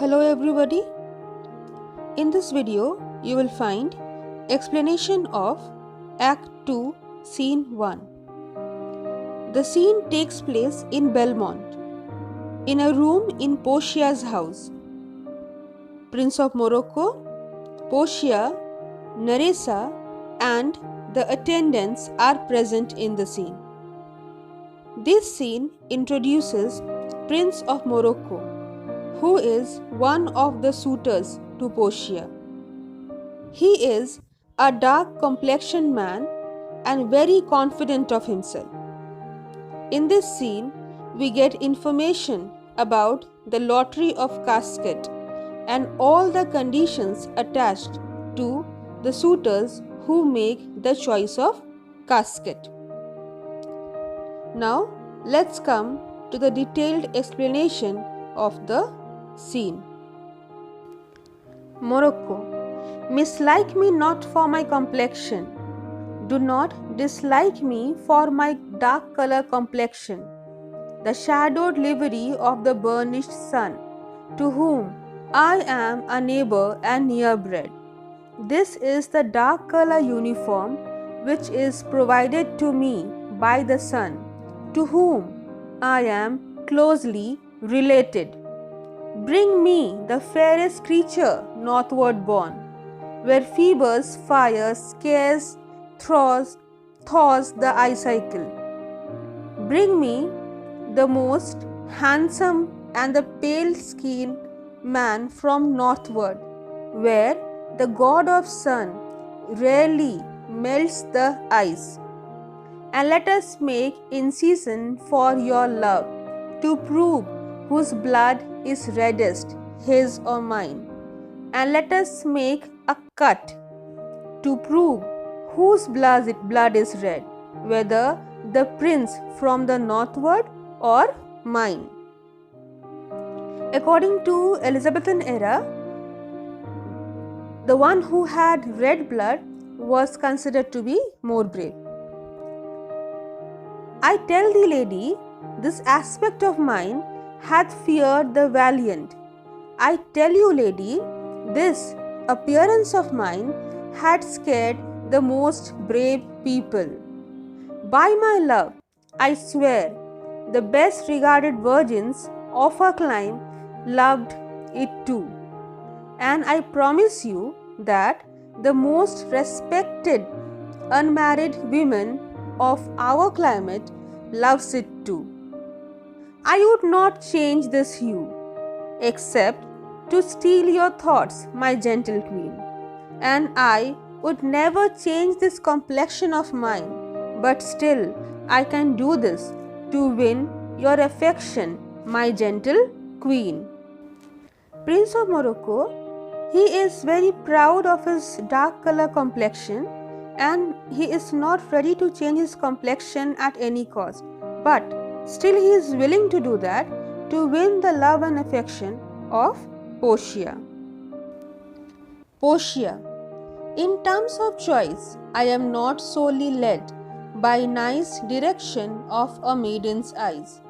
Hello everybody. In this video you will find explanation of Act 2 Scene 1. The scene takes place in Belmont, in a room in Portia's house. Prince of Morocco, Portia, Nerissa and the attendants are present in the scene. This scene introduces Prince of Morocco, who is one of the suitors to Portia. He is a dark-complexioned man and very confident of himself. In this scene, we get information about the lottery of casket and all the conditions attached to the suitors who make the choice of casket. Now, let's come to the detailed explanation of the scene. Morocco, mislike me not for my complexion. Do not dislike me for my dark color complexion, the shadowed livery of the burnished sun, to whom I am a neighbor and near bred. This is the dark color uniform which is provided to me by the sun, to whom I am closely related. Bring me the fairest creature northward born, where Phoebus' fire scarce thaws the icicle. Bring me the most handsome and the pale-skinned man from northward, where the god of sun rarely melts the ice. And let us make incision for your love, to prove whose blood is reddest, his or mine. And let us make a cut, to prove whose blood is red, whether the prince from the northward or mine. According to Elizabethan era, the one who had red blood was considered to be more brave. I tell thee, lady, this aspect of mine hath feared the valiant. I tell you, lady, this appearance of mine had scared the most brave people. By my love, I swear, the best regarded virgins of our clime loved it too. And I promise you that the most respected unmarried women of our climate loves it too. I would not change this hue, except to steal your thoughts, my gentle queen. And I would never change this complexion of mine, but still I can do this to win your affection, my gentle queen. Prince of Morocco, he is very proud of his dark color complexion and he is not ready to change his complexion at any cost. But still he is willing to do that to win the love and affection of Portia. Portia, in terms of choice, I am not solely led by nice direction of a maiden's eyes.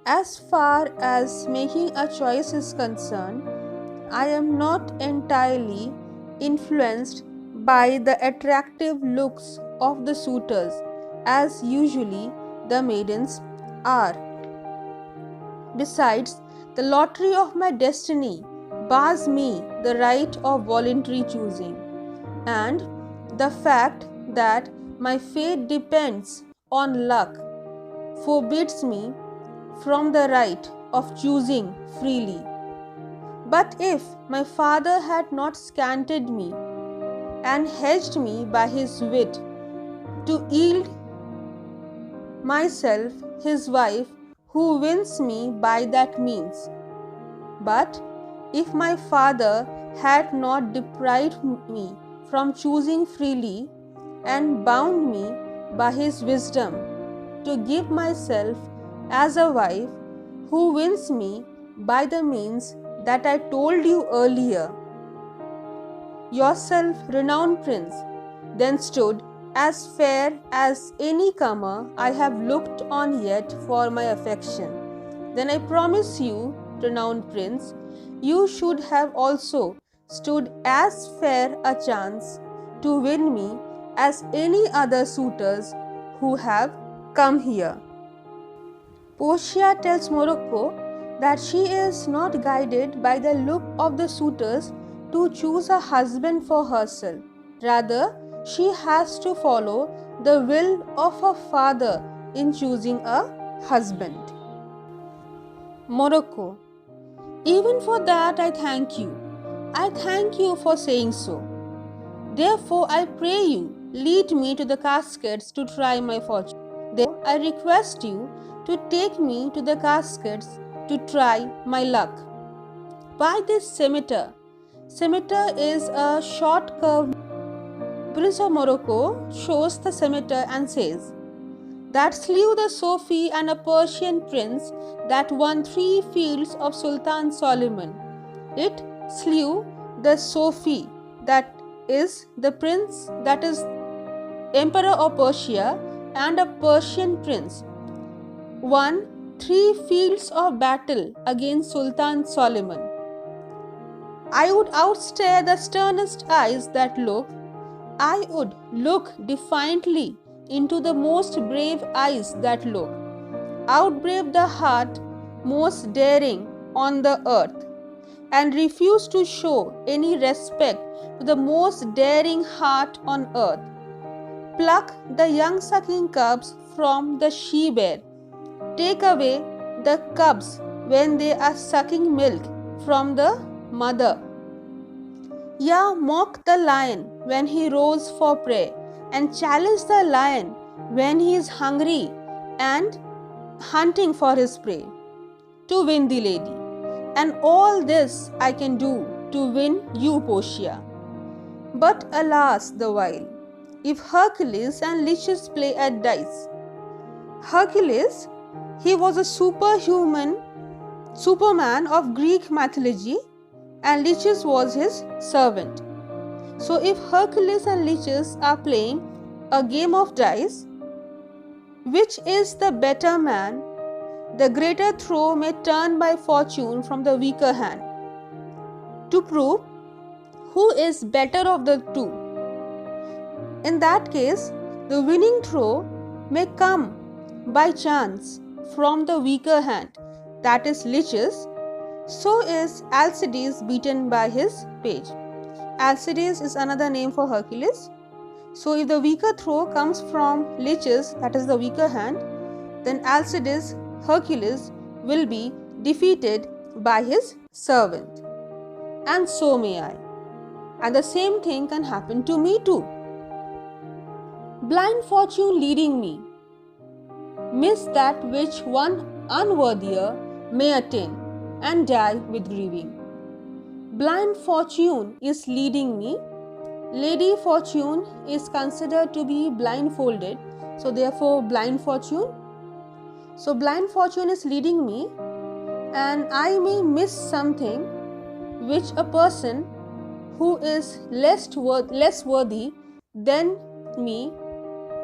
As far as making a choice is concerned, I am not entirely influenced by the attractive looks of the suitors, as usually the maidens are. Besides, the lottery of my destiny bars me the right of voluntary choosing, and the fact that my fate depends on luck forbids me from the right of choosing freely. But if my father had not scanted me and hedged me by his wit to yield myself his wife, who wins me by that means. But if my father had not deprived me from choosing freely and bound me by his wisdom to give myself as a wife, who wins me by the means that I told you earlier, your self-renowned prince then stood as fair as any comer I have looked on yet for my affection. Then I promise you, renowned prince, you should have also stood as fair a chance to win me as any other suitors who have come here. Portia tells Morocco that she is not guided by the look of the suitors to choose a husband for herself. Rather, she has to follow the will of her father in choosing a husband. Morocco. Even for that I thank you. I thank you for saying so. Therefore, I pray you, lead me to the caskets to try my fortune. Therefore, I request you to take me to the caskets to try my luck. By this scimitar. Scimitar is a short curved. Prince of Morocco shows the scimitar and says, that slew the Sophie and a Persian prince that won 3 fields of Sultan Solomon. It slew the Sophie, that is the prince, that is emperor of Persia, and a Persian prince, won 3 fields of battle against Sultan Solomon. I would outstare the sternest eyes that look. I would look defiantly into the most brave eyes that look. Outbrave the heart most daring on the earth, and refuse to show any respect to the most daring heart on earth. Pluck the young sucking cubs from the she-bear. Take away the cubs when they are sucking milk from the mother. Mock the lion when he roars for prey, and challenge the lion when he is hungry and hunting for his prey, to win the lady. And all this I can do to win you, Portia. But alas the while, if Hercules and Lichess play at dice. Hercules, he was a superman of Greek mythology, and Lichess was his servant. So if Hercules and Lichess are playing a game of dice, which is the better man, the greater throw may turn by fortune from the weaker hand, to prove who is better of the two. In that case, the winning throw may come by chance from the weaker hand, that is Lichess. So is Alcides beaten by his page. Alcides is another name for Hercules. So if the weaker throw comes from Lichess, that is the weaker hand, then Alcides, Hercules, will be defeated by his servant. And so may I. And the same thing can happen to me too. Blind fortune leading me, miss that which one unworthier may attain, and die with grieving. Blind fortune is leading me. Lady Fortune is considered to be blindfolded, so therefore blind fortune. So blind fortune is leading me, and I may miss something which a person who is less worthy than me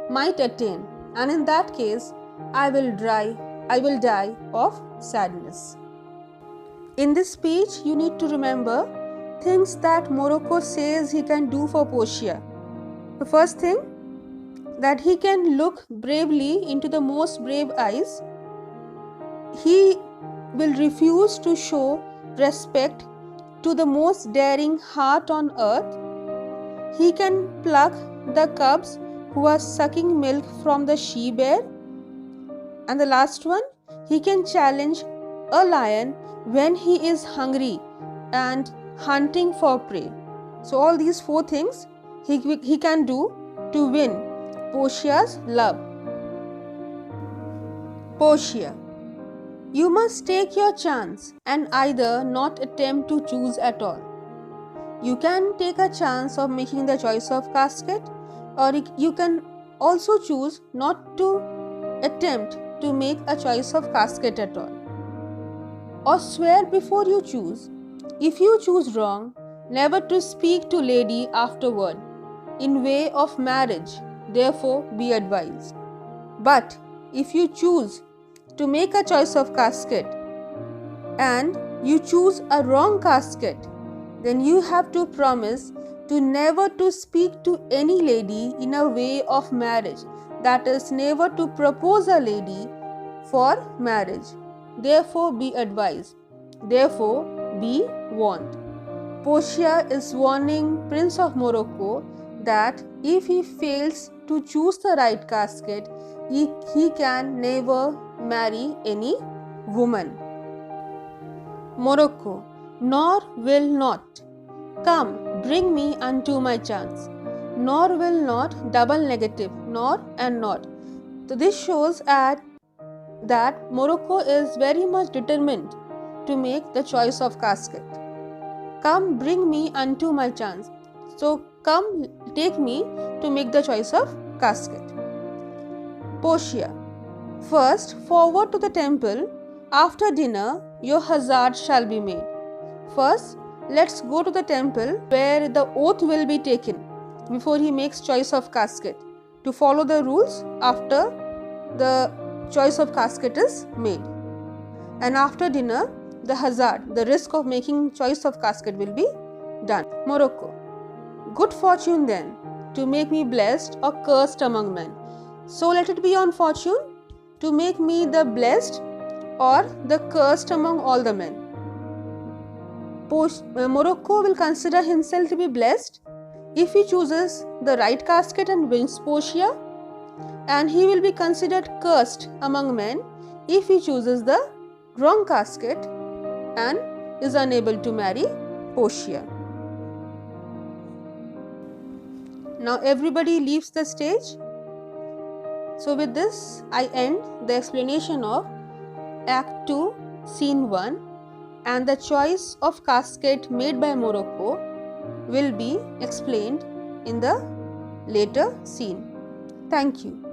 might attain, and in that case I will die of sadness. In this speech, you need to remember things that Morocco says he can do for Portia. The first thing, that he can look bravely into the most brave eyes. He will refuse to show respect to the most daring heart on earth. He can pluck the cubs who are sucking milk from the she-bear. And the last one, he can challenge a lion when he is hungry and hunting for prey. So all these 4 things he can do to win Portia's love. Portia, you must take your chance and either not attempt to choose at all. You can take a chance of making the choice of casket, or you can also choose not to attempt to make a choice of casket at all. Or swear before you choose. If you choose wrong, never to speak to lady afterward in way of marriage, therefore be advised. But if you choose to make a choice of casket and you choose a wrong casket, then you have to promise to never to speak to any lady in a way of marriage, that is, never to propose a lady for marriage. Therefore, be advised. Therefore, be warned. Portia is warning Prince of Morocco that if he fails to choose the right casket, he can never marry any woman. Morocco, nor will not. Come, bring me unto my chance. Nor will not, double negative, nor and not. So this shows that Morocco is very much determined to make the choice of casket. Come, bring me unto my chance. So come, take me to make the choice of casket. Portia, first forward to the temple. After dinner, your hazard shall be made. First, let's go to the temple where the oath will be taken before he makes choice of casket, to follow the rules after the choice of casket is made. And after dinner, the hazard, the risk of making choice of casket will be done. Morocco, good fortune then, to make me blessed or cursed among men. So let it be on fortune to make me the blessed or the cursed among all the men. Morocco will consider himself to be blessed if he chooses the right casket and wins Portia, and he will be considered cursed among men if he chooses the wrong casket and is unable to marry Portia. Now everybody leaves the stage. So with this, I end the explanation of Act 2, Scene 1, and the choice of casket made by Morocco will be explained in the later scene. Thank you.